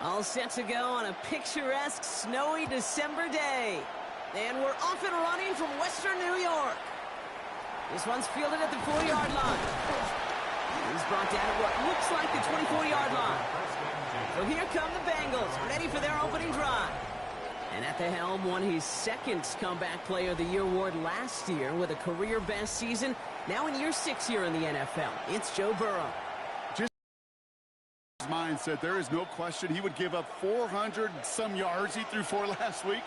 All set to go on a picturesque, snowy December day. And we're off and running from Western New York. This one's fielded at the 4-yard line. He's brought down at what looks like the 24-yard line. So here come the Bengals, ready for their opening drive. And at the helm won his second Comeback Player of the Year award last year with a career-best season. Now in year 6 here in the NFL, it's Joe Burrow. Mindset, there is no question he would give up 400 some yards he threw for last week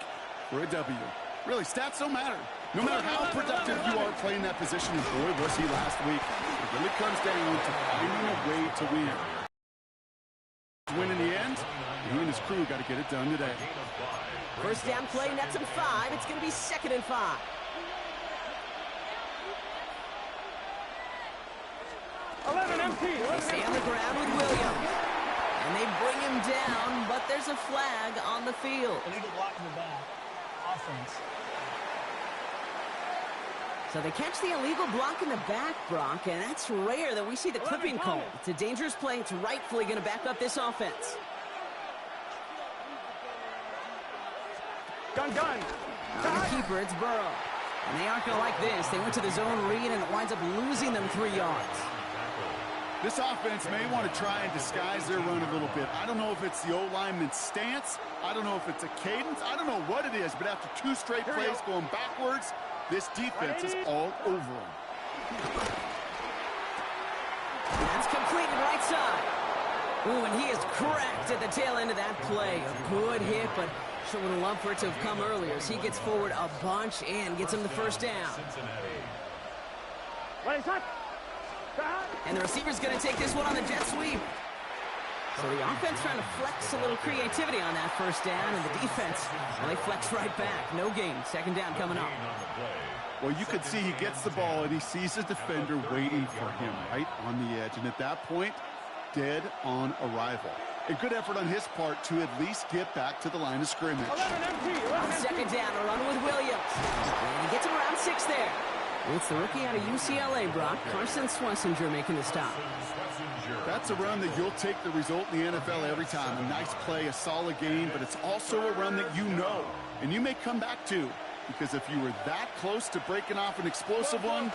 for a W. Really, stats don't matter. No matter how productive you are playing that position, and boy was he last week. It really comes down to finding a way to win. Win in the end, he and his crew got to get it done today. First down play, nets him 5. It's going to be 2nd and 5. They stay on the ground with Williams. And they bring him down, but there's a flag on the field. Illegal block in the back. Offense. So they catch the illegal block in the back, Brock, and that's rare that we see the clipping call. It's a dangerous play. It's rightfully going to back up this offense. Gun. On the keeper, it's Burrow. And they aren't going to like this. They went to the zone read, and it winds up losing them 3 yards. This offense may want to try and disguise their run a little bit. I don't know if it's the O-lineman's stance. I don't know if it's a cadence. I don't know what it is, but after 2 straight plays going backwards, this defense is all over them. That's completed right side. Ooh, and he is cracked at the tail end of that play. A good hit, but sure would have loved for it to have come earlier as he gets forward a bunch and gets him the first down. And the receiver's going to take this one on the jet sweep. So the offense trying to flex a little creativity on that first down, and the defense, well, they flex right back. No gain. 2nd down coming up. Well, you could see he gets the ball, and he sees the defender waiting for him right on the edge. And at that point, dead on arrival. A good effort on his part to at least get back to the line of scrimmage. On 2nd down, a run with Williams. And he gets him around 6 there. It's the rookie out of UCLA, Brock. Carson Schlesinger making the stop. That's a run that you'll take the result in the NFL every time. A nice play, a solid game, but it's also a run that you know, and you may come back to, because if you were that close to breaking off an explosive one,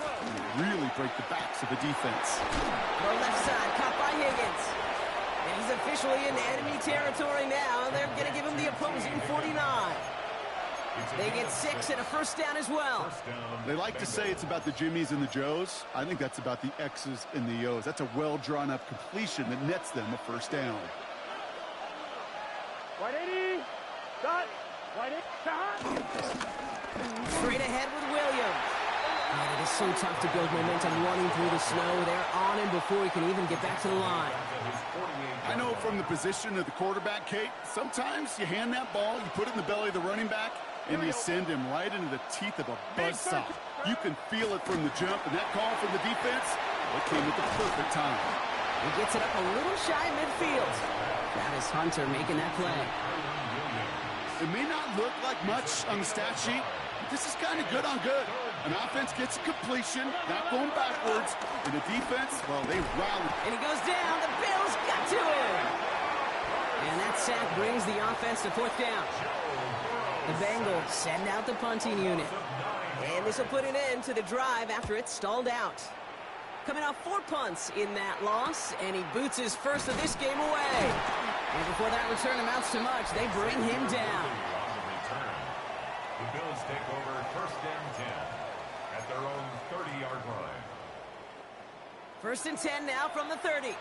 you really break the backs of the defense. The left side, caught by Higgins. And he's officially in enemy territory now. They're going to give him the opposing 49. They get 6 and a first down as well. They like to say it's about the Jimmies and the Joes. I think that's about the X's and the O's. That's a well-drawn-up completion that nets them a first down. Straight ahead with Williams. Man, it is so tough to build momentum running through the snow. They're on him before he can even get back to the line. I know from the position of the quarterback, Kate, sometimes you hand that ball, you put it in the belly of the running back, and you send him right into the teeth of a buzzsaw. You can feel it from the jump, and that call from the defense, it came at the perfect time. He gets it up a little shy midfield. Travis Hunter making that play. It may not look like much on the stat sheet, but this is kind of good on good. An offense gets a completion, not going backwards, and the defense, well, they rally. And he goes down. The Bills got to him. And that sack brings the offense to 4th down. The Bengals send out the punting unit. And this will put an end to the drive after it stalled out. Coming off 4 punts in that loss, and he boots his first of this game away. And before that return amounts to much, they bring him down. The Bills take over 1st and 10 at their own 30-yard line. 1st and 10 now from the 30.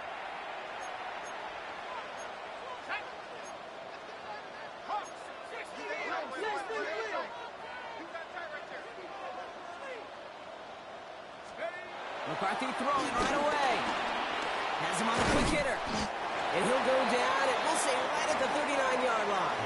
McCarthy throwing right away. Has him on a quick hitter. And he'll go down, and we'll say right at the 39-yard line.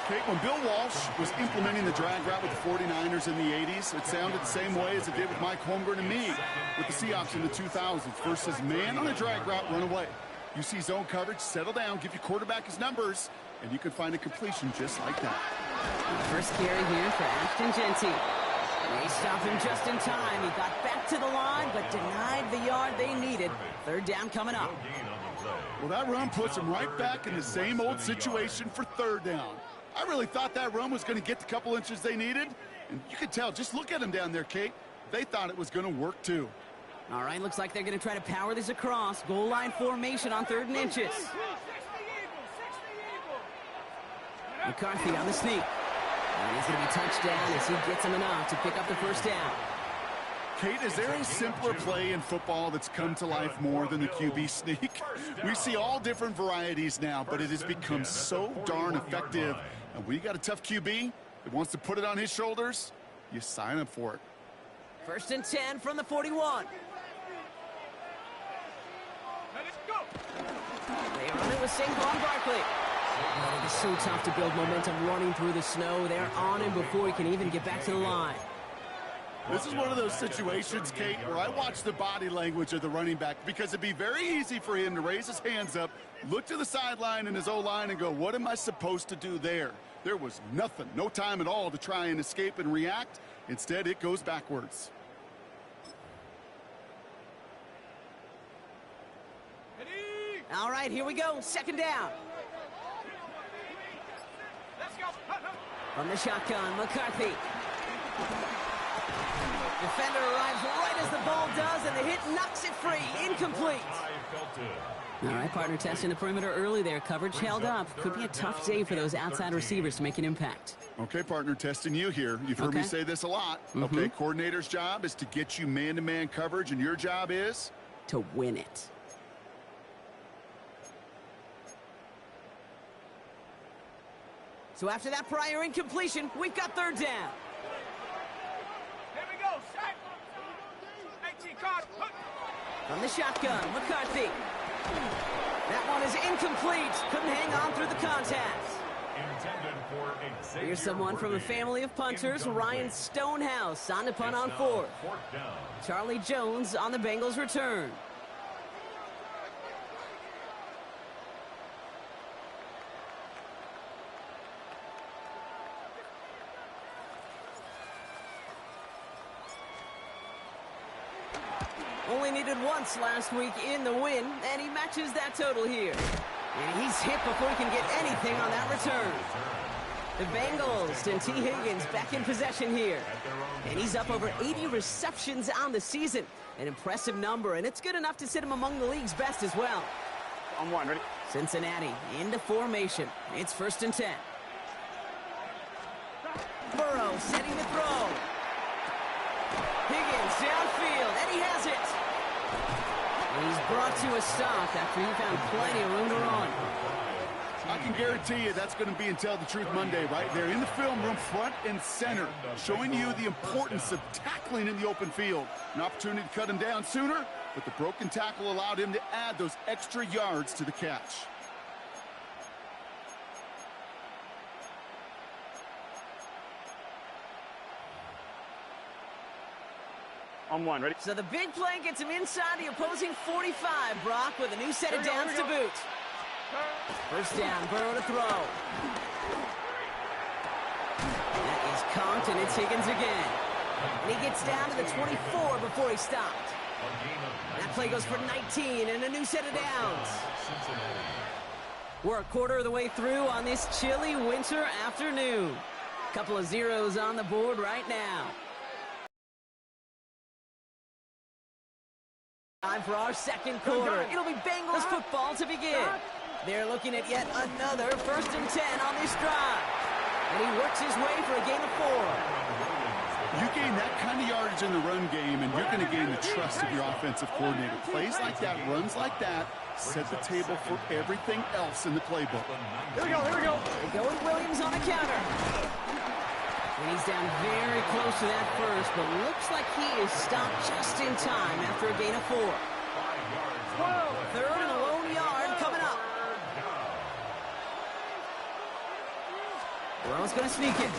Kate, when Bill Walsh was implementing the drag route with the 49ers in the 80s, it sounded the same way as it did with Mike Holmgren and me with the Seahawks in the 2000s. Versus man on a drag route, run away. You see zone coverage, settle down, give your quarterback his numbers, and you can find a completion just like that. First carry here for Ashton Genty. They stopped him just in time. He got back to the line, but denied the yard they needed. 3rd down coming up. play. Well, that run puts him right back in the same old situation for third down. I really thought that run was going to get the couple inches they needed. And you could tell, just look at them down there, Kate. They thought it was going to work, too. All right, looks like they're going to try to power this across. Goal line formation on 3rd and inches. McCarthy on the sneak. And he's going to be touched down as he gets him enough to pick up the first down. Kate, is there a simpler play in football that's come to life more than the QB sneak? We see all different varieties now, but it has become so darn effective. And when you got a tough QB that wants to put it on his shoulders, you sign up for it. 1st and 10 from the 41. They run it with Saquon Barkley. Oh, it is so tough to build momentum running through the snow. They're on him before he can even get back to the line. This is one of those situations, Kate, where I watch the body language of the running back because it'd be very easy for him to raise his hands up, look to the sideline in his O-line and go, what am I supposed to do there? There was nothing, no time at all to try and escape and react. Instead, it goes backwards. All right, here we go. 2nd down. From the shotgun, McCarthy. Defender arrives right as the ball does, and the hit knocks it free. Incomplete. All right, partner testing the perimeter early there. Coverage held up. Could be a tough day for those outside receivers to make an impact. Okay, partner, testing you here. You've heard me say this a lot. Okay, coordinator's job is to get you man-to-man coverage, and your job is? To win it. So after that prior incompletion, we've got 3rd down. From the shotgun, McCarthy. That one is incomplete. Couldn't hang on through the contact. Here's someone from a family of punters, Ryan Stonehouse on to punt on 4th. Charlie Jones on the Bengals return. Only needed once last week in the win, and he matches that total here. And he's hit before he can get anything on that return. The Bengals and T. Higgins back in possession here. And he's up over 80 receptions on the season. An impressive number, and it's good enough to sit him among the league's best as well. On 1, ready? Cincinnati into formation. It's 1st and 10. Burrow setting the throw. Higgins downfield, and he has it. And he's brought to a stop after he found plenty of room to run. I can guarantee you that's going to be in Tell the Truth Monday right there in the film room, front and center, showing you the importance of tackling in the open field. An opportunity to cut him down sooner, but the broken tackle allowed him to add those extra yards to the catch. On 1, ready? So the big play gets him inside the opposing 45, Brock, with a new set of downs to boot. 1st down, Burrow to throw. That is conked, and it's Higgins again. And he gets down to the 24 before he stopped. That play goes for 19 and a new set of downs. We're a quarter of the way through on this chilly winter afternoon. Couple of zeros on the board right now. Time for our 2nd quarter. It'll be Bengals football to begin. They're looking at yet another 1st and 10 on this drive. And he works his way for a gain of 4. You gain that kind of yardage in the run game, and you're going to gain the trust of your offensive coordinator. Plays like that, runs like that, set the table for everything else in the playbook. Here we go, here we go. They go with Williams on a counter. And he's down very close to that first, but looks like he is stopped just in time after a gain of 4. 3rd and a lone yard coming up. Burrow's going to sneak it.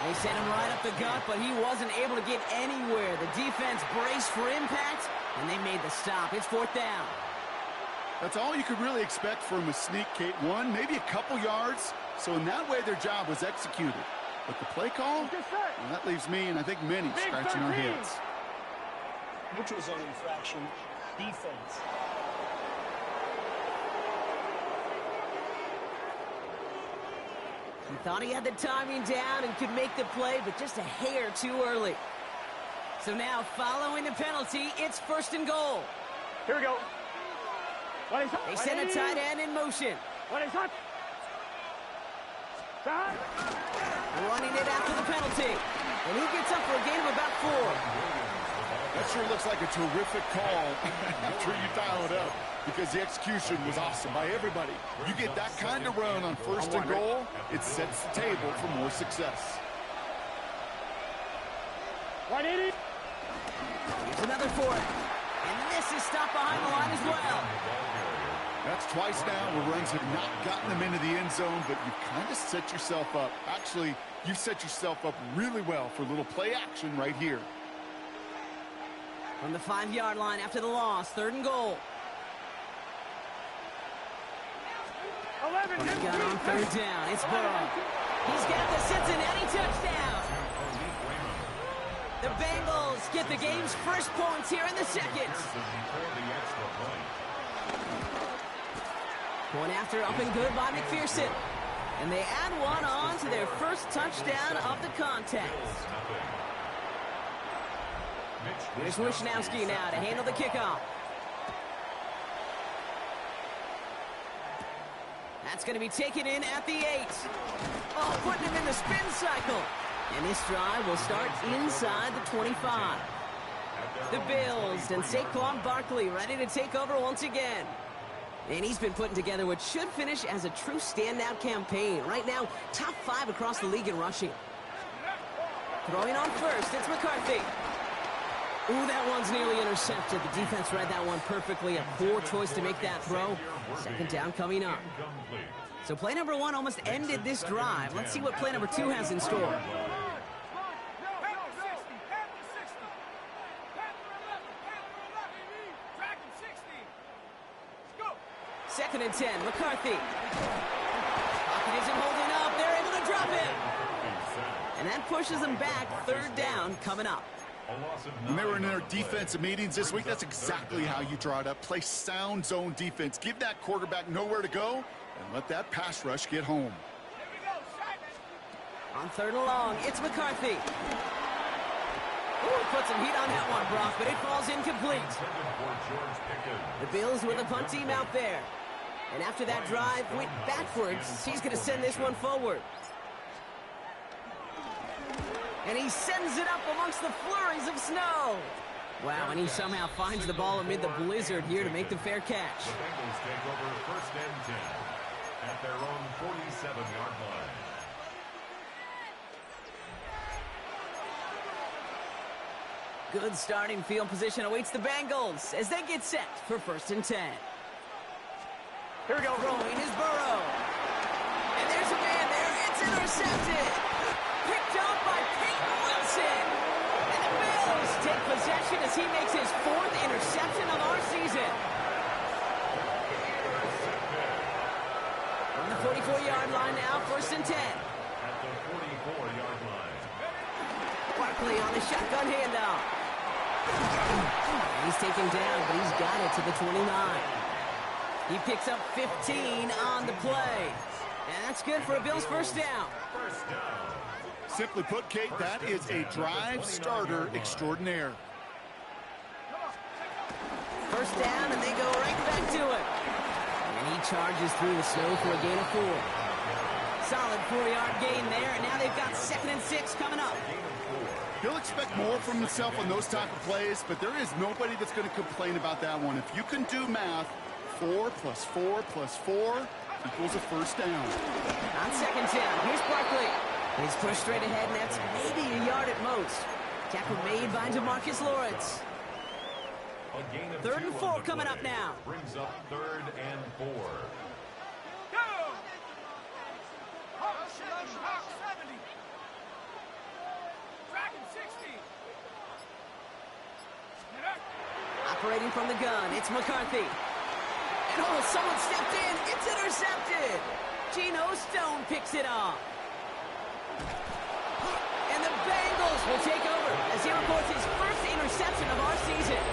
They sent him right up the gut, but he wasn't able to get anywhere. The defense braced for impact, and they made the stop. It's 4th down. That's all you could really expect from a sneak, Kate. 1, maybe a couple yards. So in that way, their job was executed. But the play call, well, that leaves me and I think many scratching our heads. Neutral zone infraction, defense. He thought he had the timing down and could make the play, but just a hair too early. So now, following the penalty, it's 1st and goal. Here we go. They send a tight end in motion. Running it after the penalty. And he gets up for a gain of about 4. That sure looks like a terrific call after you dial it up, because the execution was awesome by everybody. You get that kind of run on 1st and goal, it sets the table for more success. 180. Here's another for it. And this is stopped behind the line as well. That's twice now where runs have not gotten them into the end zone, but you've kind of set yourself up. Actually, you've set yourself up really well for a little play action right here. From the 5-yard line after the loss, 3rd and goal. 11. From the gun on 3rd down, it's Burrow. He's got the Cincinnati touchdown. The Bengals get the game's first points here in the 2nd. Point after up and good by McPherson. And they add one on to their first touchdown of the contest. Here's Wishnowski now to handle the kickoff. That's going to be taken in at the 8. Oh, putting him in the spin cycle. And this drive will start inside the 25. The Bills and Saquon Barkley ready to take over once again. And he's been putting together what should finish as a true standout campaign. Right now, top 5 across the league in rushing. Throwing on first, it's McCarthy. Ooh, that one's nearly intercepted. The defense read that one perfectly. A poor choice to make that throw. 2nd down coming up. So play number 1 almost ended this drive. Let's see what play number 2 has in store. 2nd and 10, McCarthy. Pocket isn't holding up. They're able to drop him. And that pushes them back. 3rd down coming up. When they were in their defensive meetings this week, that's exactly how you draw it up. Play sound zone defense. Give that quarterback nowhere to go and let that pass rush get home. On 3rd and long, it's McCarthy. Ooh, put some heat on that one, Brock, but it falls incomplete. The Bills with a punt team out there. And after that drive went backwards, he's going to send this one forward. And he sends it up amongst the flurries of snow. Wow, and he somehow finds the ball amid the blizzard here to make the fair catch. The Bengals take over 1st and 10 at their own 47-yard line. Good starting field position awaits the Bengals as they get set for 1st and 10. Here we go. Throwing is Burrow. And there's a man there. It's intercepted. Picked up by Peyton Wilson. And the Bills take possession as he makes his 4th interception of our season. On the 44-yard line now, 1st and 10. At the 44-yard line. Barkley on the shotgun handoff. He's taken down, but he's got it to the 29. He picks up 15 on the play. And that's good for a Bills 1st down. Simply put, Kate, that is a drive starter extraordinaire. 1st down, and they go right back to it. And he charges through the snow for a gain of 4. Solid 4-yard gain there, and now they've got 2nd and 6 coming up. He'll expect more from himself on those type of plays, but there is nobody that's going to complain about that one. If you can do math, 4 plus 4 plus 4 equals a 1st down. On 2nd down, here's Barkley. He's pushed straight ahead, and that's maybe a yard at most. Tackle made by DeMarcus Lawrence. 3rd and 4 coming up now. Brings up 3rd and 4. Operating from the gun, it's McCarthy. And oh, someone stepped in. It's intercepted. Geno Stone picks it off. And the Bengals will take over as he records his 1st interception of our season.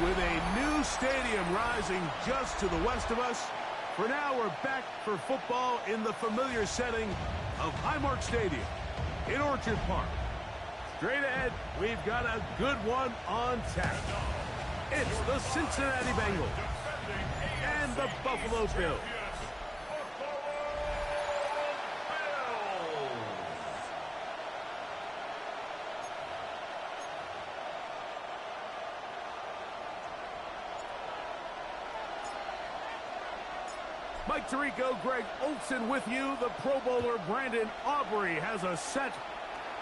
With a new stadium rising just to the west of us, for now we're back for football in the familiar setting of Highmark Stadium in Orchard Park. Straight ahead, we've got a good one on tap. It's the Cincinnati Bengals and the Buffalo Bills. Mike Tirico, Greg Olson with you. The Pro Bowler Brandon Aubrey has a set.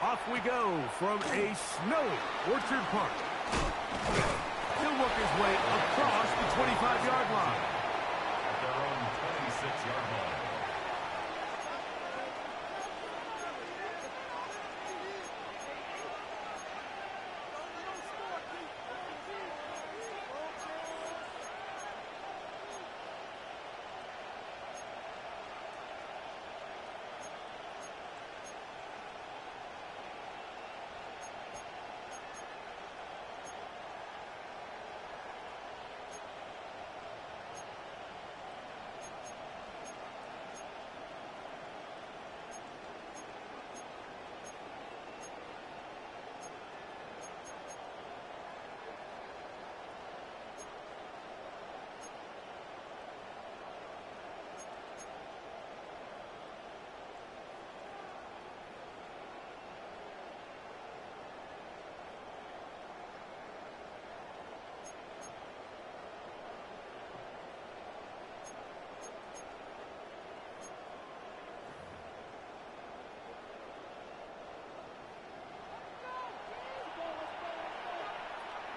Off we go from a snowy Orchard Park. He'll work his way across the 25-yard line. At their own 26-yard line.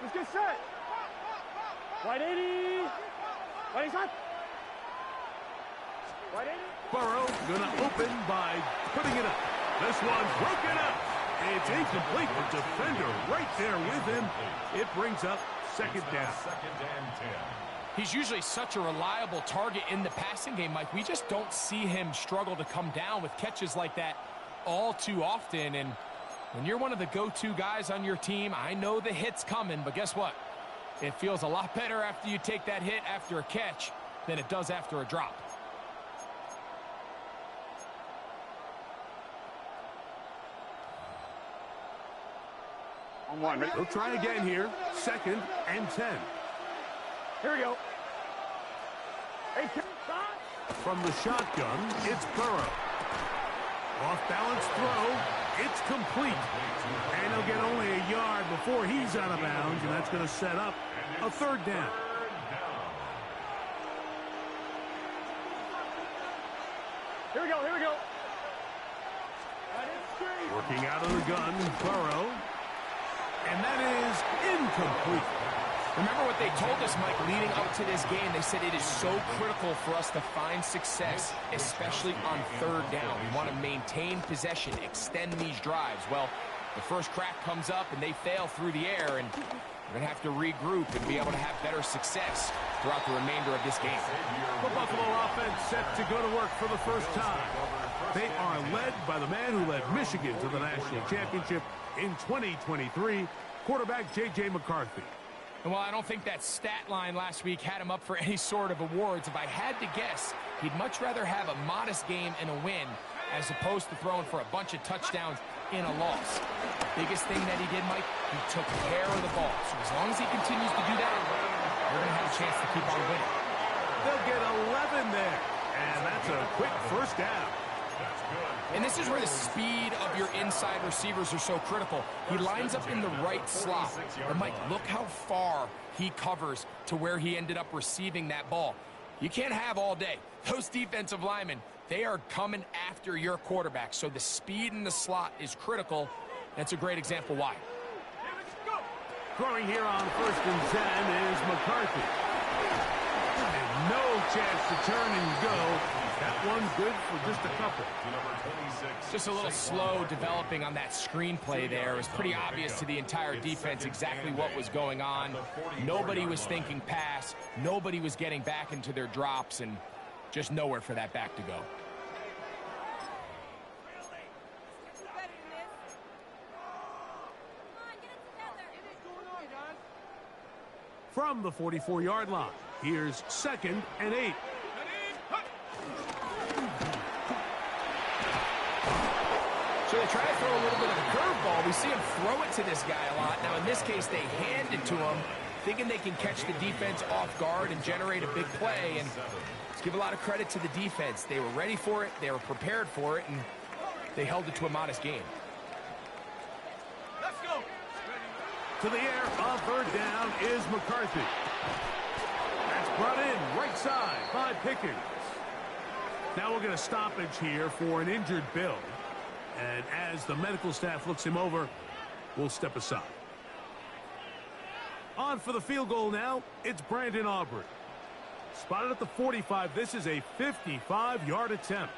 Let's get set. Wide 80. Wide inside. Wide 80. Burrow gonna open by putting it up. This one's broken up. It's incomplete. The defender right there with him. It brings up second down. Second and 10. He's usually such a reliable target in the passing game, Mike. We just don't see him struggle to come down with catches like that all too often. And when you're one of the go-to guys on your team, I know the hit's coming, but guess what? It feels a lot better after you take that hit after a catch than it does after a drop. On one. Ready? We'll try again here. Second and 10. Here we go. 8, 10, From the shotgun, it's Burrow. Off-balance throw. It's complete. And he'll get only a yard before he's out of bounds, and that's going to set up a third down. Here we go. Here we go. Working out of the gun, Burrow. And that is incomplete. Remember what they told us, Mike, leading up to this game. They said it is so critical for us to find success, especially on third down. We want to maintain possession, extend these drives. Well, the first crack comes up and they fail through the air, and we're going to have to regroup and be able to have better success throughout the remainder of this game. The Buffalo offense set to go to work for the first time. They are led by the man who led Michigan to the national championship in 2023, quarterback J.J. McCarthy. And while I don't think that stat line last week had him up for any sort of awards, if I had to guess, he'd much rather have a modest game and a win as opposed to throwing for a bunch of touchdowns in a loss. Biggest thing that he did, Mike, he took care of the ball. So as long as he continues to do that, we're going to have a chance to keep on winning. They'll get 11 there, and that's a quick first down. And this is where the speed of your inside receivers are so critical. He lines up in the right slot. But Mike, look how far he covers to where he ended up receiving that ball. You can't have all day. Those defensive linemen, they are coming after your quarterback. So the speed in the slot is critical. That's a great example why. Throwing here on 1st and 10 is McCarthy. And no chance to turn and go. That one's good for just a couple. Just a little slow developing on that screenplay there. It was pretty obvious to the entire defense exactly what was going on. Nobody was thinking pass. Nobody was getting back into their drops, and just nowhere for that back to go. From the 44-yard line, here's 2nd and 8. So they try to throw a little bit of a curveball. We see him throw it to this guy a lot. Now, in this case, they hand it to him, thinking they can catch the defense off guard and generate a big play. And let's give a lot of credit to the defense. They were ready for it, they were prepared for it, and they held it to a modest game. Let's go. To the air on 3rd down is McCarthy. That's brought in right side by Pickens. Now we'll get a stoppage here for an injured Bill. And as the medical staff looks him over, we'll step aside. On for the field goal now, it's Brandon Aubrey. Spotted at the 45, this is a 55-yard attempt.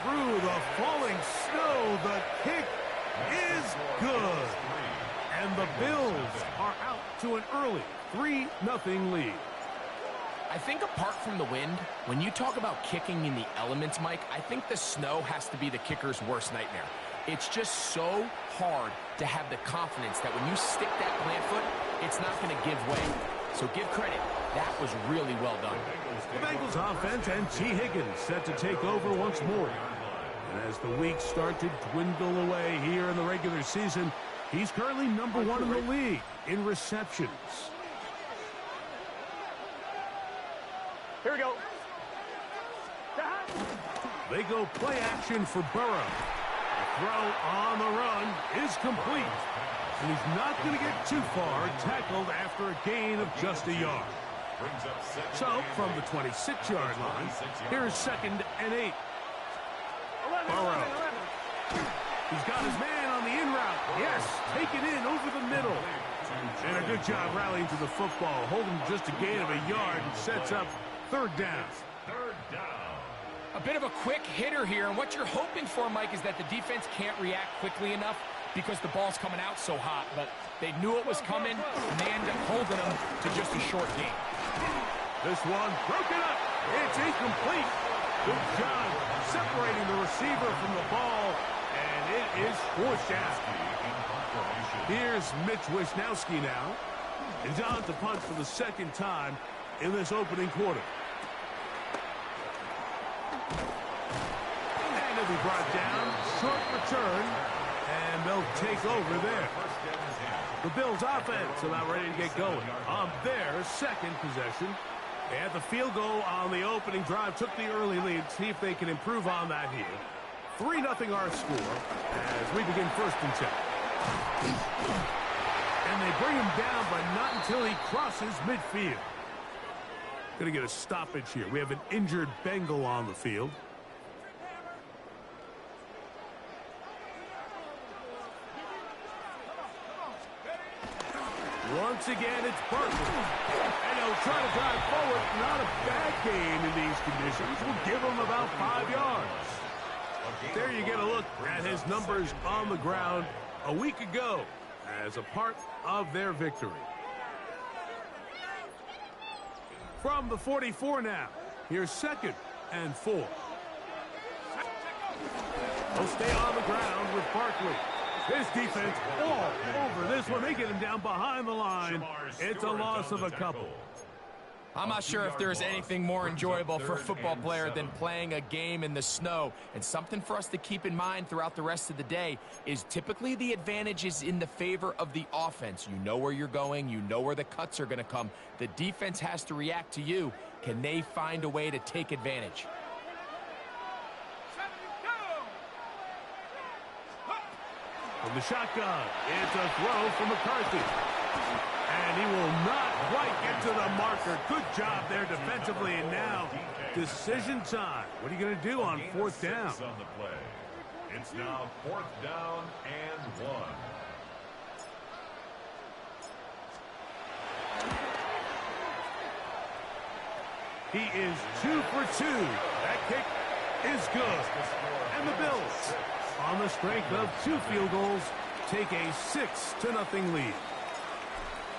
Through the falling snow, the kick is good. And the Bills are out to an early 3-0 lead. I think apart from the wind, when you talk about kicking in the elements, Mike, I think the snow has to be the kicker's worst nightmare. It's just so hard to have the confidence that when you stick that plant foot, it's not going to give way. So give credit. That was really well done. The Bengals offense and T. Higgins set to take over once more. And as the weeks start to dwindle away here in the regular season, he's currently #1 in the league in receptions. Here we go. They go play action for Burrow. The throw on the run is complete. And he's not going to get too far, tackled after a gain of just a yard. So, from the 26-yard line, here's 2nd and 8. Burrow. He's got his man on the in route. Yes, taken in over the middle. And a good job rallying to the football, holding just a gain of a yard and sets up 3rd down. A bit of a quick hitter here, and what you're hoping for, Mike, is that the defense can't react quickly enough because the ball's coming out so hot, but they knew it was coming, and they ended up holding them to just a short game. This one broken up. It's incomplete. Good job separating the receiver from the ball, and it is forced out. Here's Mitch Wisnowski now. He's on to punt for the 2nd time in this opening quarter. And he'll be brought down. Short return. And they'll take over there. The Bills offense about ready to get going on their 2nd possession. They had the field goal on the opening drive, took the early lead. See if they can improve on that here. 3-0 our score as we begin 1st and 10. And they bring him down, but not until he crosses midfield. Going to get a stoppage here. We have an injured Bengal on the field. Once again, it's Barkley. And he'll try to drive forward. Not a bad game in these conditions. We'll give him about 5 yards. There you get a look at his numbers on the ground a week ago as a part of their victory. From the 44 now, here's 2nd and 4. He'll stay on the ground with Barkley. This defense all over this one. They get him down behind the line. It's a loss of a couple. I'm not sure if there's anything more enjoyable for a football player than playing a game in the snow. And something for us to keep in mind throughout the rest of the day is typically the advantage is in the favor of the offense. You know where you're going. You know where the cuts are going to come. The defense has to react to you. Can they find a way to take advantage? From the shotgun, it's a throw from McCarthy. And he will not quite get to the marker. Good job there defensively. And now, decision time. What are you going to do on 4th down? It's now 4th down and 1. He is 2 for 2. That kick is good. And the Bills, on the strength of 2 field goals, take a 6-0 lead.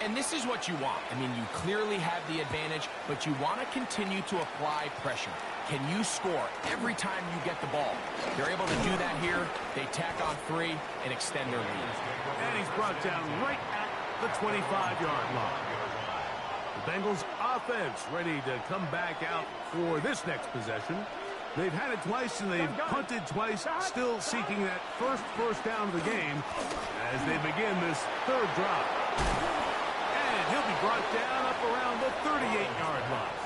And this is what you want. I mean, you clearly have the advantage, but you want to continue to apply pressure. Can you score every time you get the ball? They're able to do that here. They tack on 3 and extend their lead. And he's brought down right at the 25-yard line. The Bengals offense ready to come back out for this next possession. They've had it twice and they've punted twice, still seeking that first down of the game as they begin this third drive. And he'll be brought down up around the 38-yard line.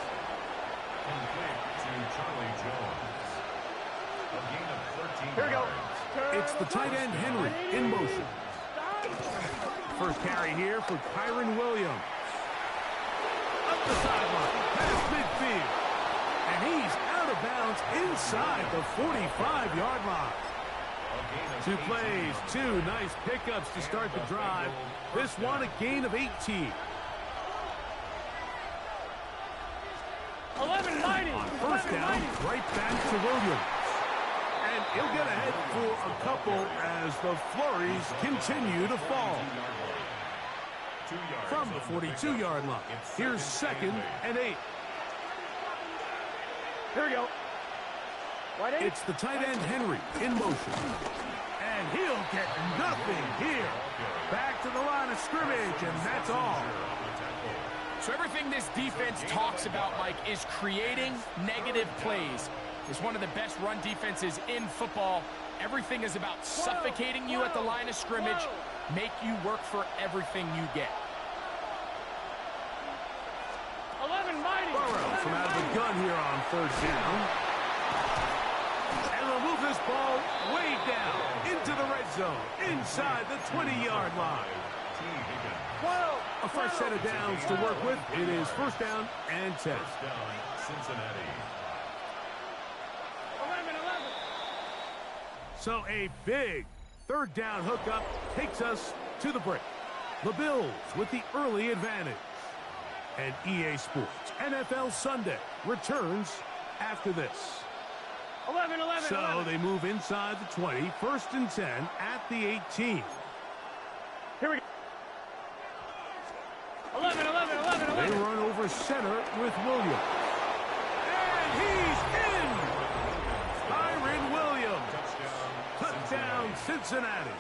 Complete to Charlie Jones. A gain of 13 Here we go. yards. It's the tight end Henry in motion. First carry here for Kyron Williams. Up the sideline, past midfield. And he's out of bounds inside the 45-yard line. 2 plays, 2 nice pickups to start the drive. This one a gain of 18. 1190. On first down, right back to Williams. And he'll get ahead for a couple as the flurries continue to fall. From the 42-yard line, here's 2nd and 8. Here we go. Wide 8. It's the tight end Henry in motion. And he'll get nothing here. Back to the line of scrimmage, and that's all. So everything this defense talks about, Mike, is creating negative plays. It's one of the best run defenses in football. Everything is about suffocating you at the line of scrimmage, make you work for everything you get. 1190. Burrow from out of the gun here on third down. And they'll move this ball way down into the red zone, inside the 20-yard line. A fresh set of downs to work with. It is first down and 10. First down, Cincinnati. 11. So a big third down hookup takes us to the break. The Bills with the early advantage. And EA Sports NFL Sunday returns after this. 11. So they move inside the 20, first and 10 at the 18. Here we go. 11. They run over center with Williams. And he's in! Kyron Williams. Touchdown, Cincinnati.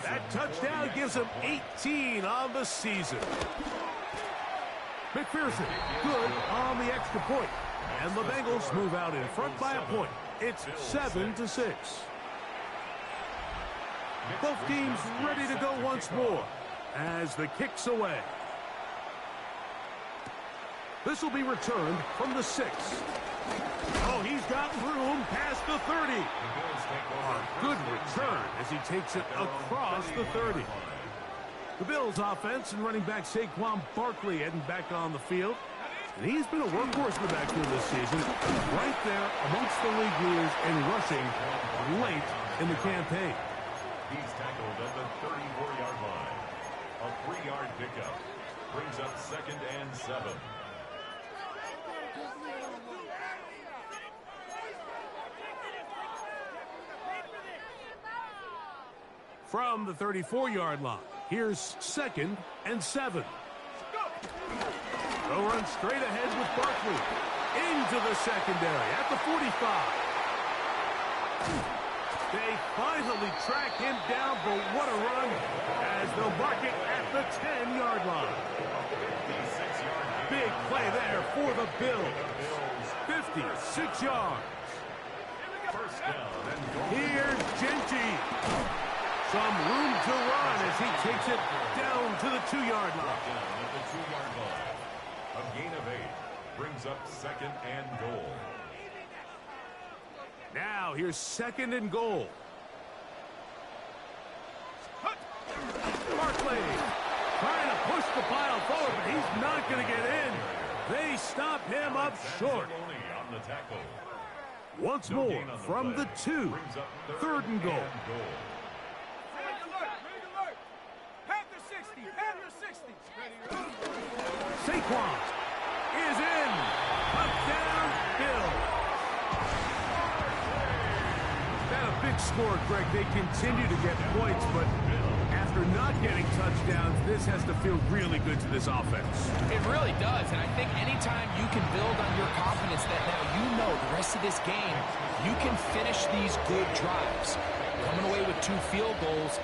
That touchdown gives them 18 on the season. McPherson, good on the extra point. And the Bengals move out in front by a point. It's 7-6. Both teams ready to go once more as the kick's away. This will be returned from the 6. Oh, he's got room past the 30. A good return as he takes it across the 30. The Bills offense and running back Saquon Barkley heading back on the field. And he's been a workhorse in the backfield this season, right there amongst the league leaders in rushing late in the campaign. He's tackled at the 34-yard line. A 3-yard pickup brings up 2nd and 7. From the 34-yard line, here's 2nd and 7. They'll run straight ahead with Barkley into the secondary at the 45. They finally track him down, but what a run as they'll mark it at the 10-yard line. Big play there for the Bills. 56 yards. First down and goal. Here's Genty. Some room to run as he takes it down to the 2-yard line. Down at the 2-yard line. A gain of 8 brings up 2nd and goal. Now here's 2nd and goal. Barkley trying to push the pile forward, but he's not going to get in. They stop him up short. On the tackle. Once more from the 2. 3rd and goal. Saquon is in. Touchdown, Bill. That a big score, Greg. They continue to get points, but after After not getting touchdowns, this has to feel really good to this offense. It really does, and I think anytime you can build on your confidence that now you know the rest of this game, you can finish these good drives. Coming away with 2 field goals.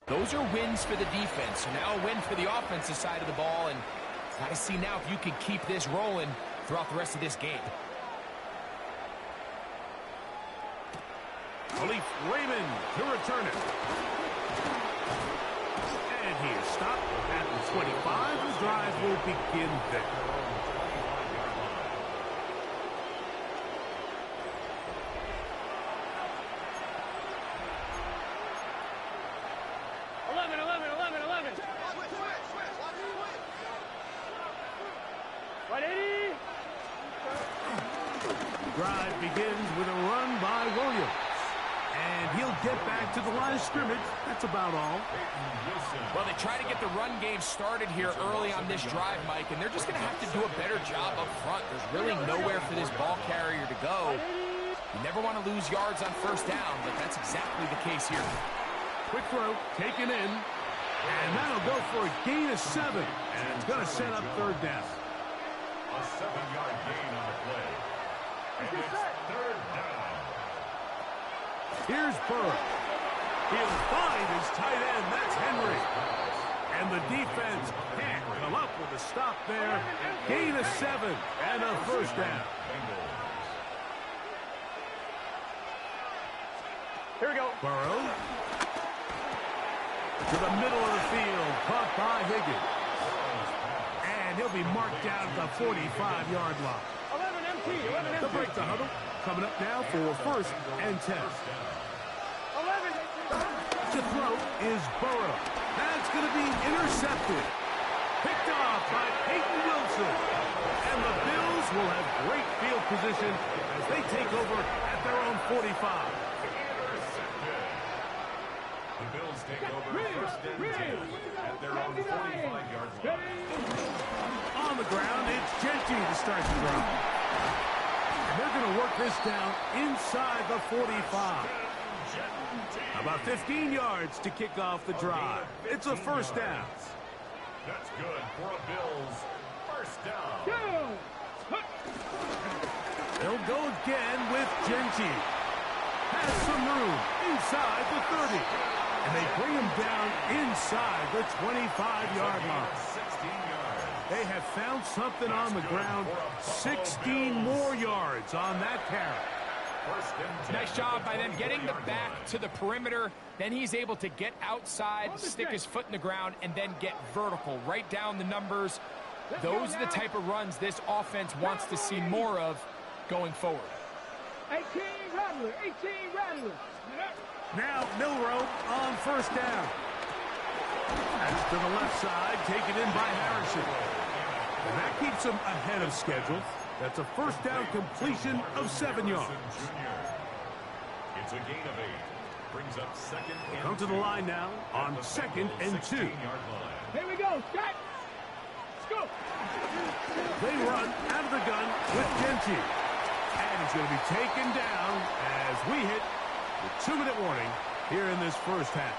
Those are wins for the defense. So now a win for the offensive side of the ball, and got to see now if you can keep this rolling throughout the rest of this game. Khalif Raymond to return it. And he is stopped at the 25. The drive will begin there. Drive begins with a run by Williams. And he'll get back to the line of scrimmage. That's about all. Well, they try to get the run game started here early on this drive, Mike, and they're just going to have to do a better job up front. There's really nowhere for this ball carrier to go. You never want to lose yards on first down, but that's exactly the case here. Quick throw, taken in. And that'll go for a gain of 7. And it's going to set up third down. A 7-yard gain on the play. And it's third down. Here's Burrow. He'll find his tight end. That's Henry. And the defense can't come up with a stop there. Gain of 7 and a first down. Here we go. Burrow. To the middle of the field. Caught by Higgins. And he'll be marked down at the 45-yard line. 11 empty. 11 empty. The break the huddle. Coming up now for first and 10. 11. To throw is Burrow. That's going to be intercepted. Picked off by Peyton Wilson. And the Bills will have great field position as they take over at their own 45. The Bills take over first and 10 at their own 45-yard line. On the ground, it's Genty to start the drive. And they're going to work this down inside the 45. About 15 yards to kick off the drive. It's a first down. That's good for a Bills first down. They'll go again with Genty. Has some room inside the 30. And they bring him down inside the 25-yard line. 16 yards. They have found something on the ground. 16 more yards on that carry. First and 10. Nice job by them getting the back to the perimeter. Then he's able to get outside, stick his foot in the ground, and then get vertical. Right down the numbers. Those are the type of runs this offense wants to see more of going forward. 18 Rattler. 18 Rattler. Now Milrow on first down. That's to the left side, taken in by Harrison. And that keeps him ahead of schedule. That's a first down completion of 7 yards. It's a gain of 8. Brings up second and Come to the line now on second and 2. 16-yard line. Here we go. Scott. Let's go. They run out of the gun with Genty. And he's going to be taken down as we hit the 2-minute warning here in this first half.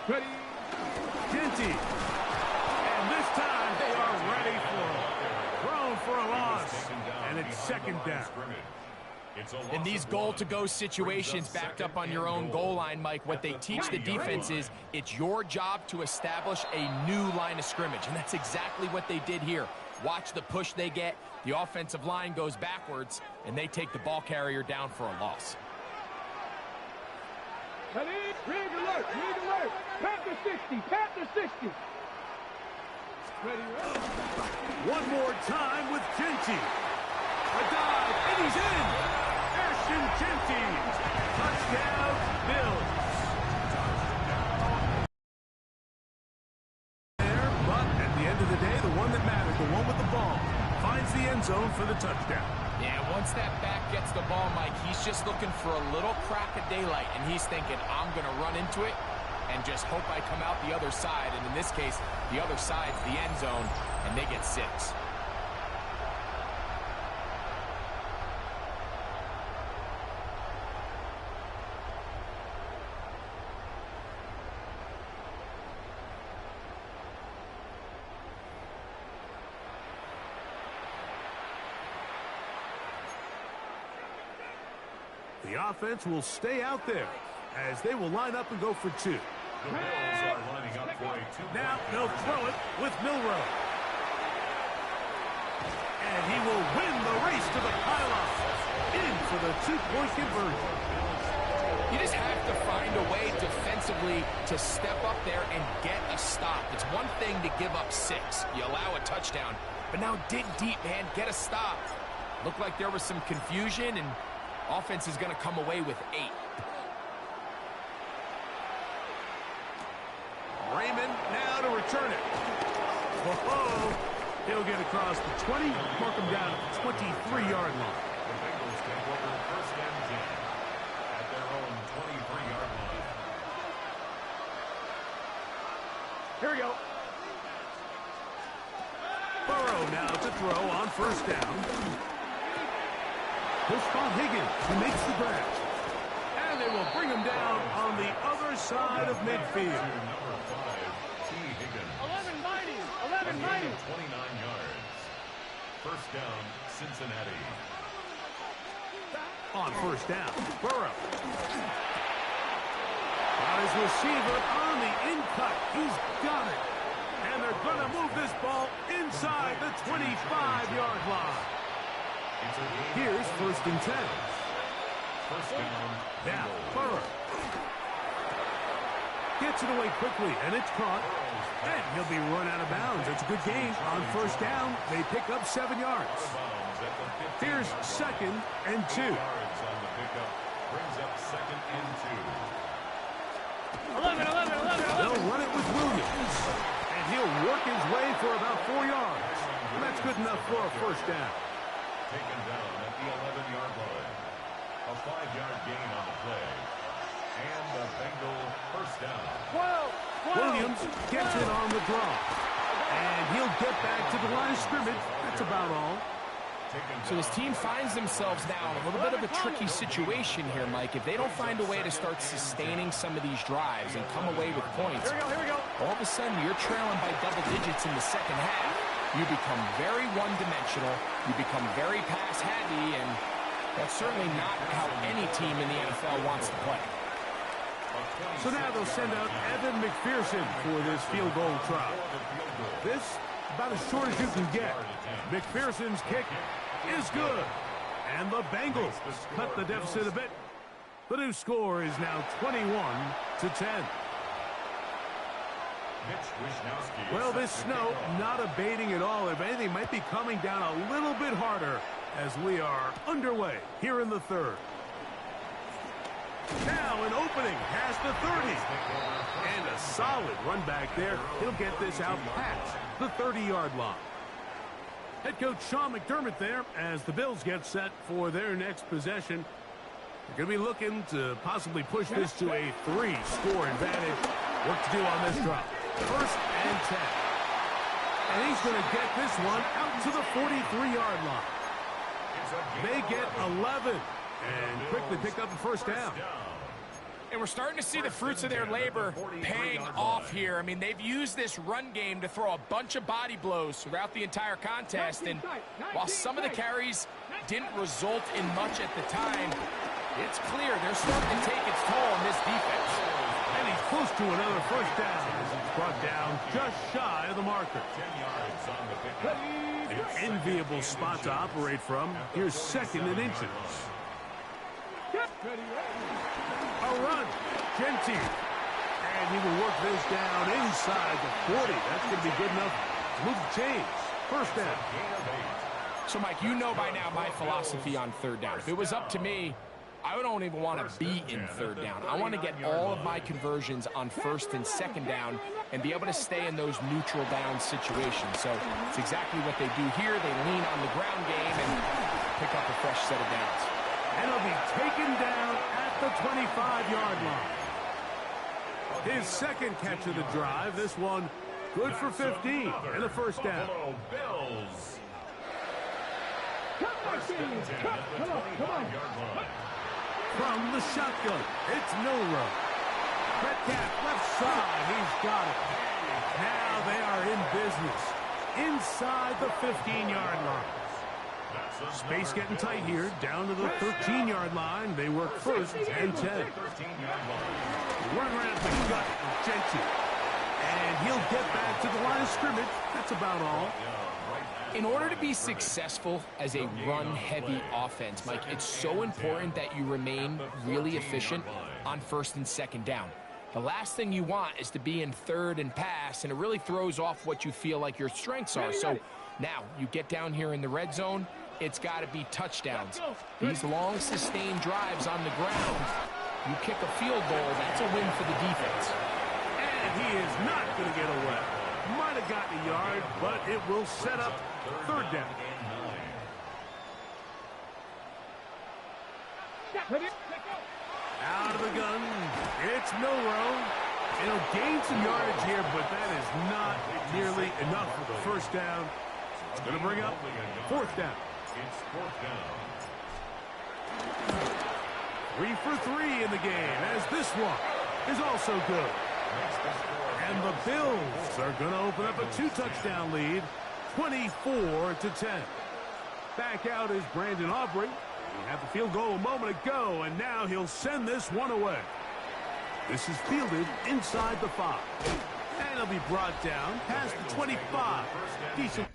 Ready. Genty. And this time they are ready for him. Thrown for a loss. And it's second down. In these goal-to-go situations backed up on your own goal line, Mike, what they teach the defense is it's your job to establish a new line of scrimmage, and that's exactly what they did here. Watch the push they get. The offensive line goes backwards, and they take the ball carrier down for a loss. Rig alert, rig alert. Panther 60, Panther 60. Ready, ready. One more time with Genty. A dive, and he's in. Ashton Genty. Touchdown, Bills. There, but at the end of the day, the one that matters, the one with the ball, finds the end zone for the touchdown. Yeah, once that back gets the ball, Mike, he's just looking for a little crack of daylight, and he's thinking, I'm going to run into it and just hope I come out the other side. And in this case, the other side's the end zone, and they get 6. The offense will stay out there as they will line up and go for 2. The Bills are lining up for a 2-point. Now they'll throw it with Milrow. And he will win the race to the pylon. In for the 2-point conversion. You just have to find a way defensively to step up there and get a stop. It's one thing to give up 6. You allow a touchdown. But now dig deep, man. Get a stop. Looked like there was some confusion, and offense is going to come away with 8. Raymond now to return it. Whoa! He'll get across the 20, mark him down at the 23-yard line. The Bengals take over 1st and 10 at their own 23-yard line. Here we go. Burrow now to throw on 1st down. He'll spot Higgins, who makes the grab. And they will bring him down on the other side of midfield. Number 5, T. Higgins. 11 mighty, 11 mighty. 29 yards. 1st down, Cincinnati. On 1st down, Burrow. On his receiver on the in-cut. He's got it. And they're going to move this ball inside the 25-yard line. Here's 1st and 10. 1st down, Now, Bengals. Burrow. Gets it away quickly, and it's caught. And he'll be run out of bounds. It's a good gain. On 1st down, they pick up 7 yards. Bounds at the 15-yard Here's line. 2nd and 2. 8 yards on the pickup. Brings up 2nd and 2. 11, 11, 11, 11. They'll run it with Williams. And he'll work his way for about 4 yards. And that's good enough for a 1st down. Taken down at the 11-yard line. A 5-yard gain on the play. And the Bengal 1st down. 12, 12. Williams gets it on the draw. And he'll get back to the line of scrimmage. That's about all. So this team finds themselves now in a little bit of a tricky situation here, Mike. If they don't find a way to start sustaining some of these drives and come away with points, Here we go. all of a sudden you're trailing by double digits in the 2nd half. You become very one-dimensional. You become very pass-heavy, and that's certainly not how any team in the NFL wants to play. So now they'll send out Evan McPherson for this field goal try. This, about as short as you can get. McPherson's kick is good. And the Bengals cut the deficit a bit. The new score is now 21-10. Well, this snow not abating at all. If anything, might be coming down a little bit harder as we are underway here in the 3rd. Now an opening past the 30. And a solid run back there. He'll get this out past the 30-yard line. Head coach Sean McDermott there as the Bills get set for their next possession. They're going to be looking to possibly push this to a 3-score advantage. What to do on this drop? 1st and 10. And he's going to get this one out to the 43-yard line. They get 11 and quickly pick up the 1st down. And we're starting to see the fruits of their labor paying off here. I mean, they've used this run game to throw a bunch of body blows throughout the entire contest. And while some of the carries didn't result in much at the time. It's clear they're starting to take its toll on this defense. And he's close to another first down as he's brought down just shy of the marker. 10 yards on the pickup. An enviable spot to operate from. Here's second and inches. A run. Gentile. And he will work this down inside the 40. That's going to be good enough to move the chains. First down. So, Mike, you know by now my philosophy on third down. If it was up to me, I don't even want to be in third down. I want to get all of my conversions on first and second down and be able to stay in those neutral down situations. So it's exactly what they do here. They lean on the ground game and pick up a fresh set of downs. And he'll be taken down at the 25-yard line. His second catch of the drive. This one good for 15 and a first down. Bills. Come on. From the shotgun, it's Milrow. Metcalf left side, he's got it. Now they are in business inside the 15-yard line. Space getting tight here, down to the 13-yard line. They work first and 10. Run around the gut of Gentile. And he'll get back to the line of scrimmage. That's about all. In order to be successful as a run-heavy offense, Mike, it's so important that you remain really efficient on first and second down. The last thing you want is to be in third and pass, and it really throws off what you feel like your strengths are. So now you get down here in the red zone, it's got to be touchdowns. These long, sustained drives on the ground, you kick a field goal, that's a win for the defense. And he is not going to get away. Might have gotten a yard, but it will set up third down. Out of the gun, it's Milrow. He'll gain some yardage here, but that is not nearly enough for the first down. It's going to bring up fourth down. It's fourth down. 3 for 3 in the game, as this one is also good. And the Bills are going to open up a 2-touchdown lead, 24-10. Back out is Brandon Aubrey. He had the field goal a moment ago, and now he'll send this one away. This is fielded inside the 5. And he'll be brought down past the 25. Decent.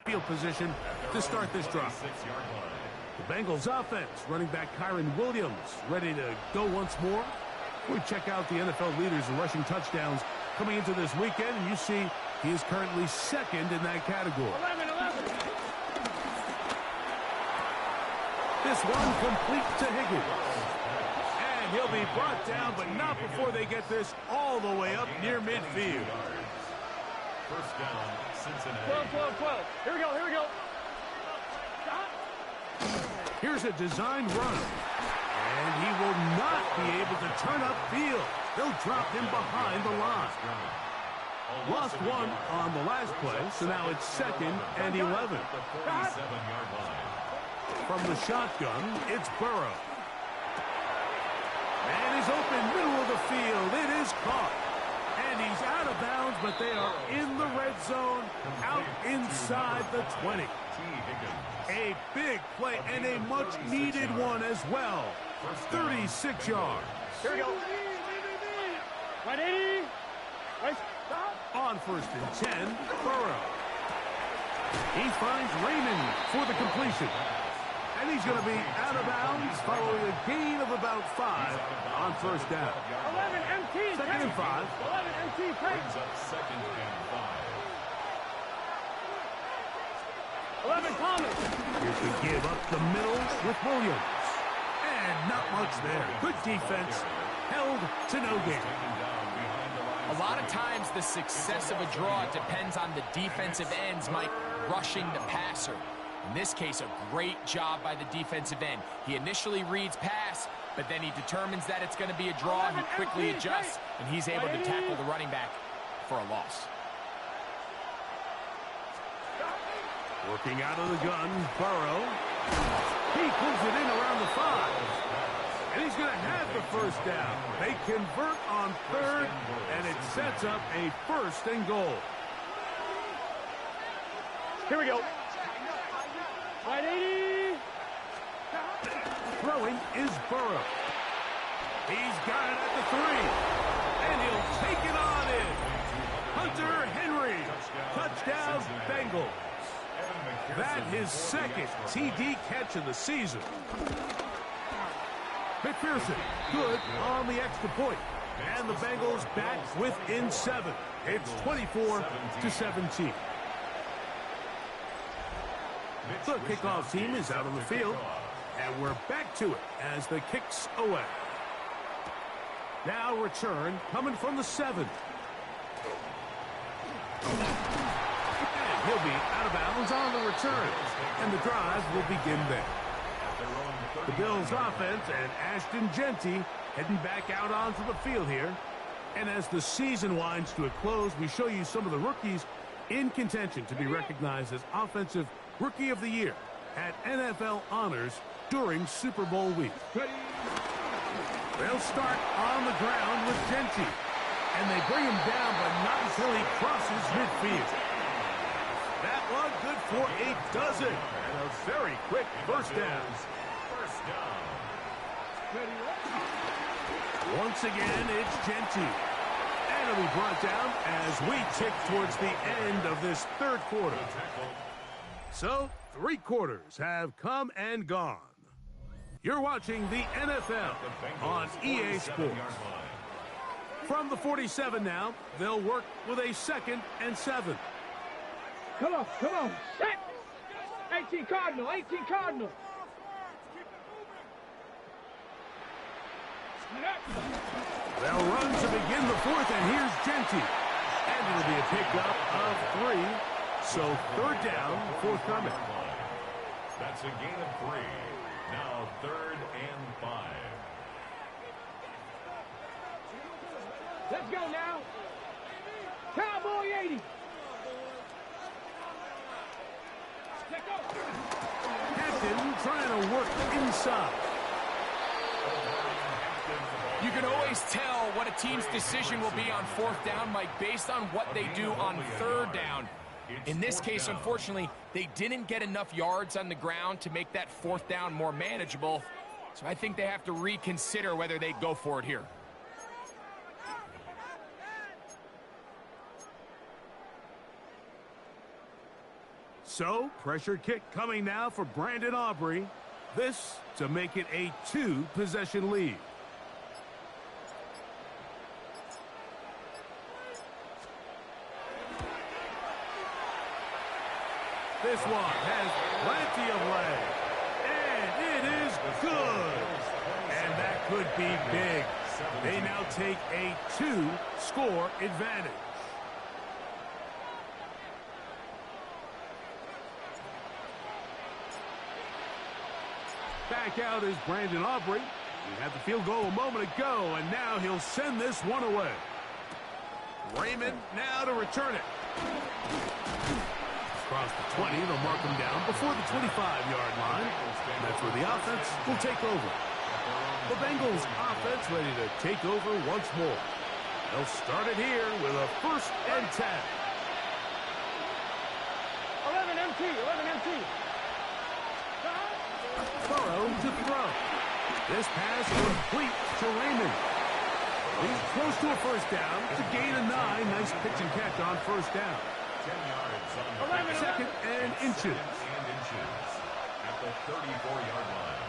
Field position to start this drive. The Bengals offense, running back Kyron Williams, ready to go once more. We check out the NFL leaders in rushing touchdowns coming into this weekend, and you see he is currently second in that category. 11. This one complete to Higgins. And he'll be brought down, but not before they get this all the way up near midfield. First down, Cincinnati. 12. Here we go. Here's a designed run. And he will not be able to turn upfield. They'll drop him behind the line. Lost one on the last play, so now it's 2nd and 11. From the shotgun, it's Burrow. And he's open middle of the field. It is caught. And he's out of bounds, but they are in the red zone, out inside the 20. A big play and a much-needed one as well. 36 yards. Here we go. 180. On 1st and 10, Burrow. He finds Raymond for the completion. And he's going to be out of bounds following a gain of about 5 on 1st down. 11 MT. 2nd and 5. 11 MT. Brings up 2nd and 5. 11 Thomas. Here's the give up the middle with Williams. And not much there. Good defense. Held to no gain. A lot of times the success of a draw depends on the defensive ends, Mike, rushing the passer. In this case, a great job by the defensive end. He initially reads pass, but then he determines that it's going to be a draw. He quickly adjusts, and he's able to tackle the running back for a loss. Working out of the gun, Burrow. He pulls it in around the 5. And he's going to have the 1st down. They convert on 3rd, and it sets up a 1st and goal. Here we go. 180. Throwing is Burrow. He's got it at the 3. And he'll take it on in. Hunter Henry. Touchdown, Bengals. That his 2nd TD catch of the season. McPherson, good on the extra point. And the Bengals back within 7. It's 24-17. The kickoff team is out on the field. And we're back to it as the kick's away. Now return coming from the 7. And he'll be out of bounds on the return. And the drive will begin there. The Bills offense and Ashton Genty heading back out onto the field here. And as the season winds to a close, we show you some of the rookies in contention to be recognized as Offensive Rookie of the Year at NFL Honors during Super Bowl week. They'll start on the ground with Genty. And they bring him down, but not until he crosses midfield. That one good for a dozen. And a very quick 1st down. Once again, it's Genty. And it'll be brought down as we tick towards the end of this 3rd quarter. So, 3 quarters have come and gone. You're watching the NFL on EA Sports. From the 47 now, they'll work with a 2nd and 7. Come on. Set. 18 Cardinal. 18 Cardinal. They'll run to begin the 4th, and here's Genty. And it'll be a pickup of 3. So 3rd down, forthcoming. That's a gain of 3. Now 3rd and 5. Let's go now. Cowboy 80. Captain trying to work inside. You can always tell what a team's decision will be on 4th down, Mike, based on what they do on 3rd down. In this case, unfortunately, they didn't get enough yards on the ground to make that 4th down more manageable. So I think they have to reconsider whether they go for it here. So, pressure kick coming now for Brandon Aubrey. This to make it a 2-possession lead. This one has plenty of leg. And it is good. And that could be big. They now take a 2-score advantage. Back out is Brandon Aubrey. He had the field goal a moment ago, and now he'll send this one away. Raymond now to return it. Across the 20, they'll mark him down before the 25-yard line. And that's where the offense will take over. The Bengals offense ready to take over once more. They'll start it here with a 1st and 10. 11 MT, 11 MT. Burrow to throw. This pass complete to Raymond. He's close to a 1st down. It's a gain of 9. Nice pitch and catch on 1st down. 10 yards on the 2nd and inches. At the 34-yard line.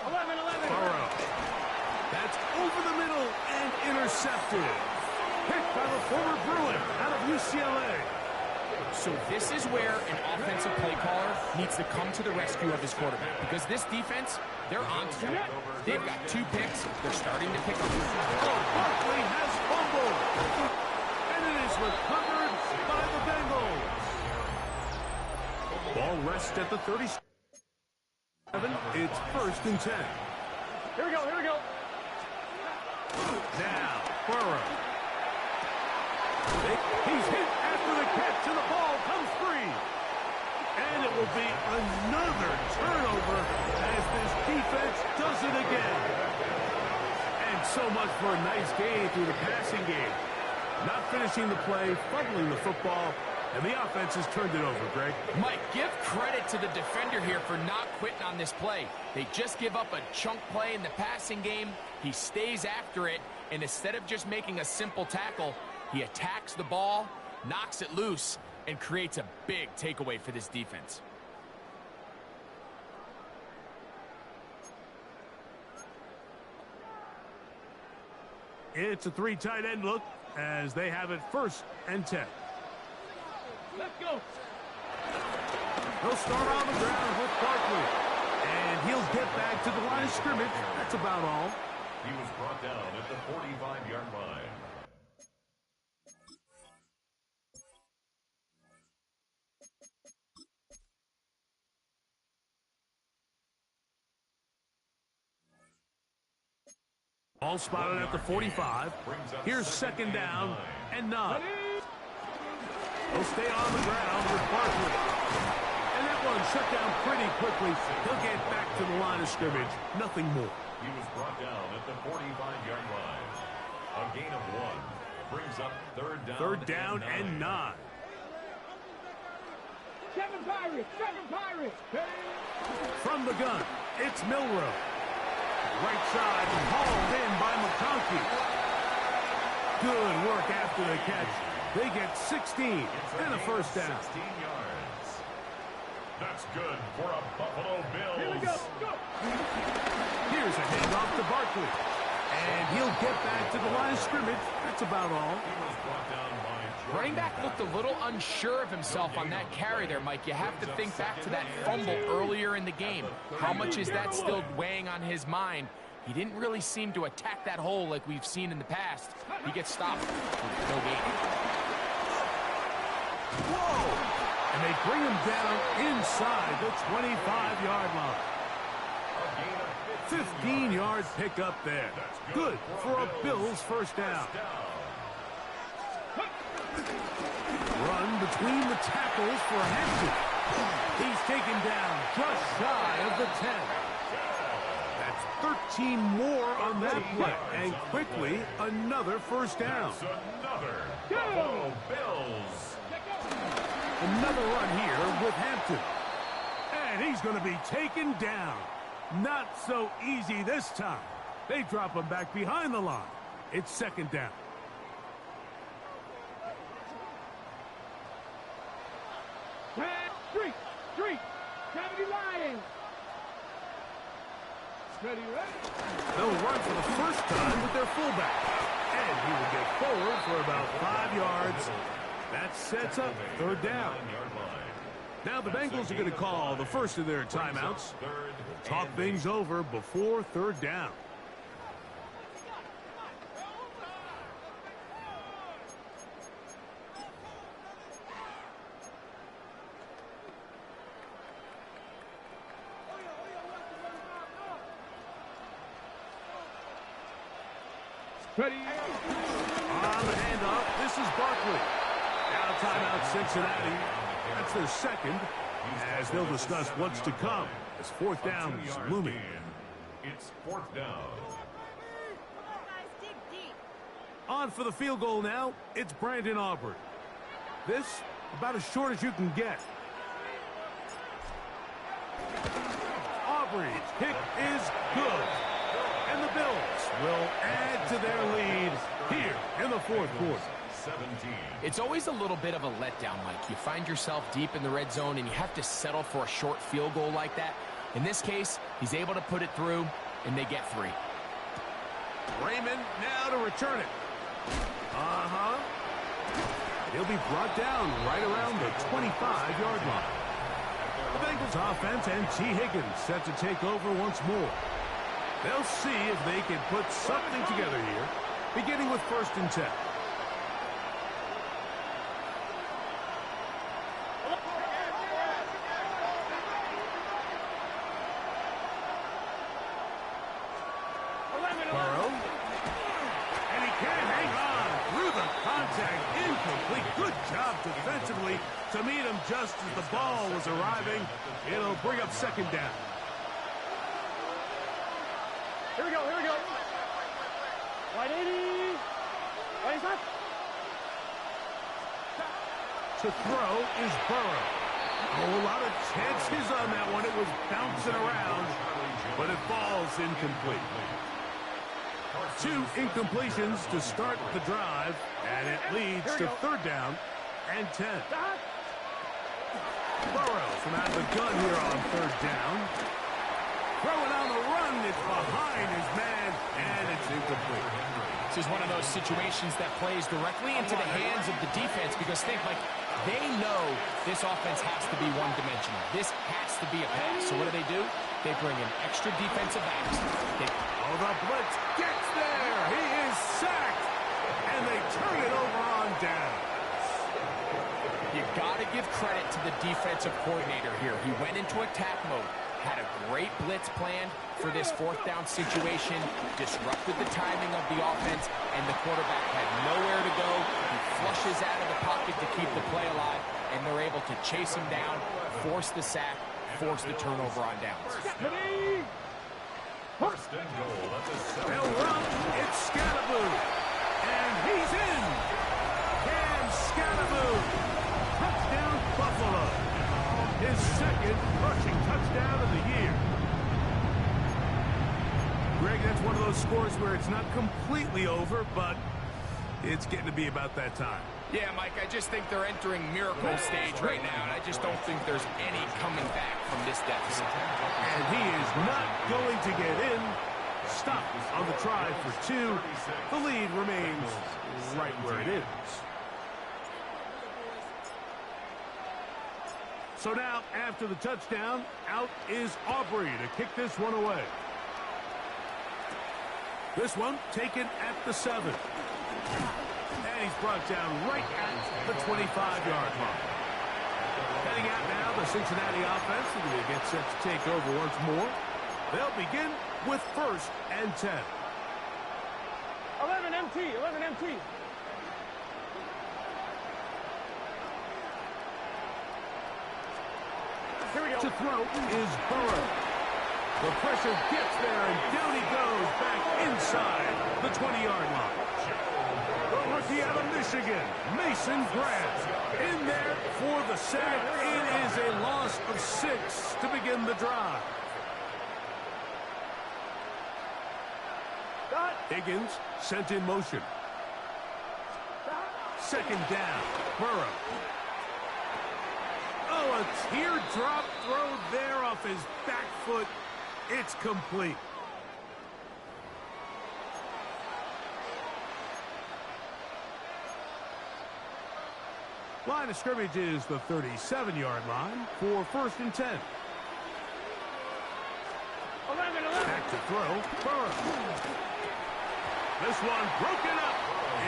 11. Burrow. That's over the middle and intercepted. Picked by the former Bruin out of UCLA. So this is where an offensive play caller needs to come to the rescue of his quarterback, because this defense, they're on to them. They've got 2 picks. They're starting to pick up. Oh, Barkley has fumbled. And it is recovered by the Bengals. Ball rests at the 37. It's 1st and 10. Here we go. Now, Burrow. He's hit after the catch, and the ball comes free. And it will be another turnover as this defense does it again. And so much for a nice gain through the passing game. Not finishing the play, fumbling the football, and the offense has turned it over, Greg. Mike, give credit to the defender here for not quitting on this play. They just give up a chunk play in the passing game. He stays after it, and instead of just making a simple tackle, he attacks the ball, knocks it loose, and creates a big takeaway for this defense. It's a 3 tight end look as they have it 1st and 10. Let's go. They'll start on the ground with Barkley. And he'll get back to the line of scrimmage. That's about all. He was brought down at the 45-yard line. All spotted at the 45. Here's 2nd down and 9. He'll stay on the ground with Barkley. And that one shut down pretty quickly. He'll get back to the line of scrimmage. Nothing more. He was brought down at the 45-yard line. A gain of 1. Brings up 3rd down and 9. 7 Pirates. From the gun, it's Milrow. Right side, hauled in by McConkey. Good work after the catch. They get 16 and a 1st down. 16 yards. That's good for a Buffalo Bills. Here we go. Here's a handoff to Barkley. And he'll get back to the line of scrimmage. That's about all. He was brought down by Running back looked a little unsure of himself on that carry there, Mike. You have to think back to that fumble earlier in the game. How much is that still weighing on his mind? He didn't really seem to attack that hole like we've seen in the past. He gets stopped for no gain. Whoa! And they bring him down inside the 25-yard line. 15-yard pickup there. Good for a Bills 1st down. Run between the tackles for Hampton. He's taken down just shy of the 10. That's 13 more on that play. And quickly, another 1st down. Another Buffalo Bills. Another run here with Hampton. And he's going to be taken down. Not so easy this time. They drop him back behind the line. It's 2nd down. Street. 70 Lions. Ready. They'll run for the 1st time with their fullback. And he will get forward for about 5 yards. That sets up 3rd down. Now the Bengals are going to call the first of their timeouts. Talk things over before 3rd down. Ready. On the handoff, this is Barkley. Now timeout Cincinnati. That's their second, as they'll discuss what's to come as fourth down is looming. It's fourth down. On for the field goal now, it's Brandon Aubrey. This, about as short as you can get. Aubrey's kick is good. And the Bills will add to their lead here in the fourth quarter. 17. It's always a little bit of a letdown, Mike. You find yourself deep in the red zone and you have to settle for a short field goal like that. In this case, he's able to put it through, and they get 3. Raymond now to return it. He'll be brought down right around the 25-yard line. The Bengals offense and T. Higgins set to take over once more. They'll see if they can put something together here, beginning with 1st and 10. Burrow. And he can't hang on through the contact. Incomplete. Good job defensively to meet him just as the ball was arriving. It'll bring up 2nd down. Here we go, here we go. 180. 25. To throw is Burrow. Oh, a lot of chances on that one. It was bouncing around, but it falls incomplete. 2 incompletions to start the drive, and it leads to 3rd down and 10. Burrow from out of the gun here on 3rd down. Throwing on the run, it's behind his man, and it's incomplete. This is one of those situations that plays directly into the hands of the defense because think, like, they know this offense has to be one-dimensional. This has to be a pass. So what do? They bring in extra defensive backs. Oh, the blitz gets there. He is sacked, and they turn it over on down. You got to give credit to the defensive coordinator here. He went into attack mode, had a great blitz plan for this 4th down situation, disrupted the timing of the offense, and the quarterback had nowhere to go. He flushes out of the pocket to keep the play alive, and they're able to chase him down, force the sack, force the turnover on downs. 1st and goal at the 7. They'll run. It's Scatterboo. And he's in. Cam Scatterboo. Touchdown, Buffalo. His 2nd rushing touchdown of the year. Greg, that's one of those scores where it's not completely over, but it's getting to be about that time. Yeah, Mike, I just think they're entering miracle stage right now, and I just don't think there's any coming back from this deficit. And he is not going to get in. Stopped on the try for 2. The lead remains right where it is. So now, after the touchdown, out is Aubrey to kick this one away. This one taken at the 7. And he's brought down right at the 25-yard line. Heading out now, the Cincinnati offense, and they get set to take over once more. They'll begin with 1st and 10. 11 MT, 11 MT. Here we go. To throw is Burrow. The pressure gets there, and down he goes back inside the 20-yard line. The rookie out of Michigan, Mason Grant, in there for the sack. It is a loss of 6 to begin the drive. Higgins sent in motion. 2nd down, Burrow. Oh, a teardrop throw there off his back foot. It's complete. Line of scrimmage is the 37-yard line for 1st and 10. 11. Back to throw, Burrow. This one broken up.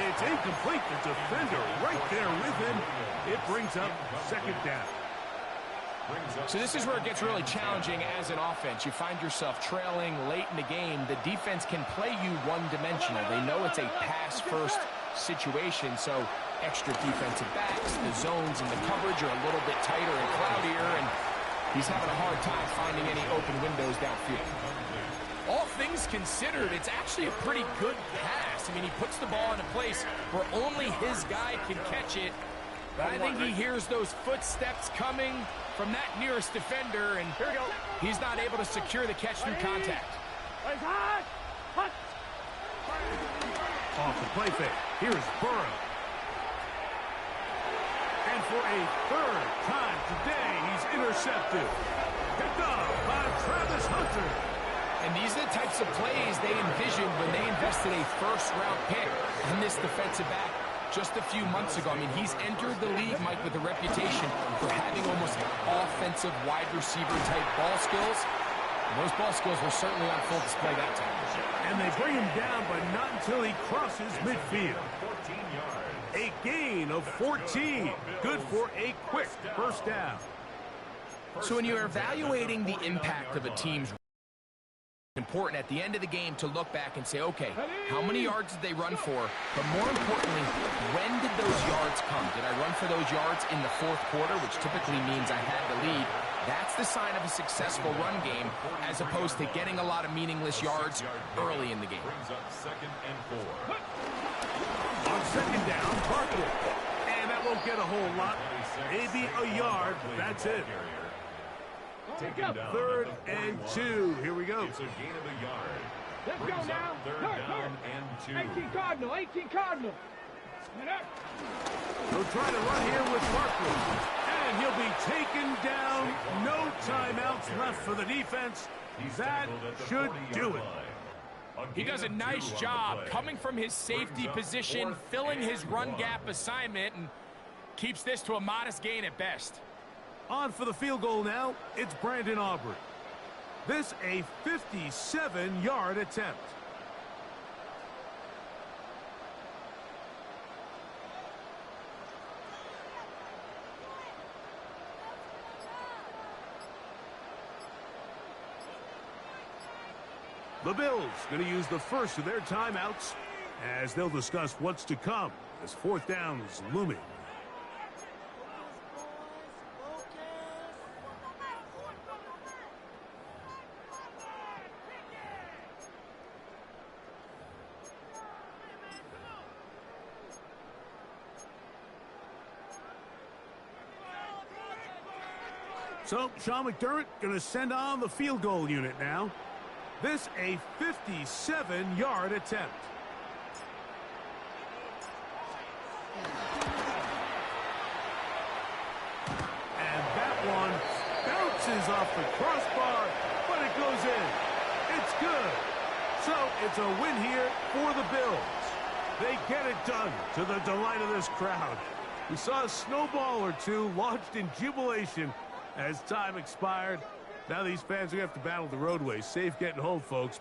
It's incomplete. The defender right there with him. It brings up 2nd down. So this is where it gets really challenging as an offense. You find yourself trailing late in the game. The defense can play you one-dimensional. They know it's a pass-first situation, so extra defensive backs, the zones and the coverage are a little bit tighter and cloudier, and he's having a hard time finding any open windows downfield. All things considered, it's actually a pretty good pass. I mean, he puts the ball in a place where only his guy can catch it. But I think he hears those footsteps coming from that nearest defender, and he's not able to secure the catch through contact. Off the play fake. Here's Burrow. And for a third time today, he's intercepted. Picked up by Travis Hunter. And these are the types of plays they envisioned when they invested a first-round pick in this defensive back just a few months ago. I mean, he's entered the league, Mike, with a reputation for having almost offensive wide receiver-type ball skills. And those ball skills were certainly on full display that time. And they bring him down, but not until he crosses midfield. A gain of 14. Good for a quick first down. So when you're evaluating the impact of a team's important at the end of the game to look back and say, okay, how many yards did they run for? But more importantly, when did those yards come? Did I run for those yards in the fourth quarter, which typically means I had the lead? That's the sign of a successful run game, as opposed to getting a lot of meaningless yards early in the game. On second down, Barkley. And that won't get a whole lot. Maybe a yard. That's it. Third and 2. Here we go. It's a gain of a yard. Let's go now. Third down and 2. 18 Cardinal, 18 Cardinal. He'll try to run here with Barkley. And he'll be taken down. No timeouts left for the defense. That should do it. He does a nice job coming from his safety position, filling his run gap assignment, and keeps this to a modest gain at best. On for the field goal now, it's Brandon Aubrey. This a 57-yard attempt. The Bills going to use the first of their timeouts as they'll discuss what's to come as fourth down is looming. So, Sean McDermott going to send on the field goal unit now. This a 57-yard attempt. And that one bounces off the crossbar, but it goes in. It's good. So, it's a win here for the Bills. They get it done to the delight of this crowd. We saw a snowball or two launched in jubilation as time expired. Now these fans are going to have to battle the roadway. Safe getting home, folks.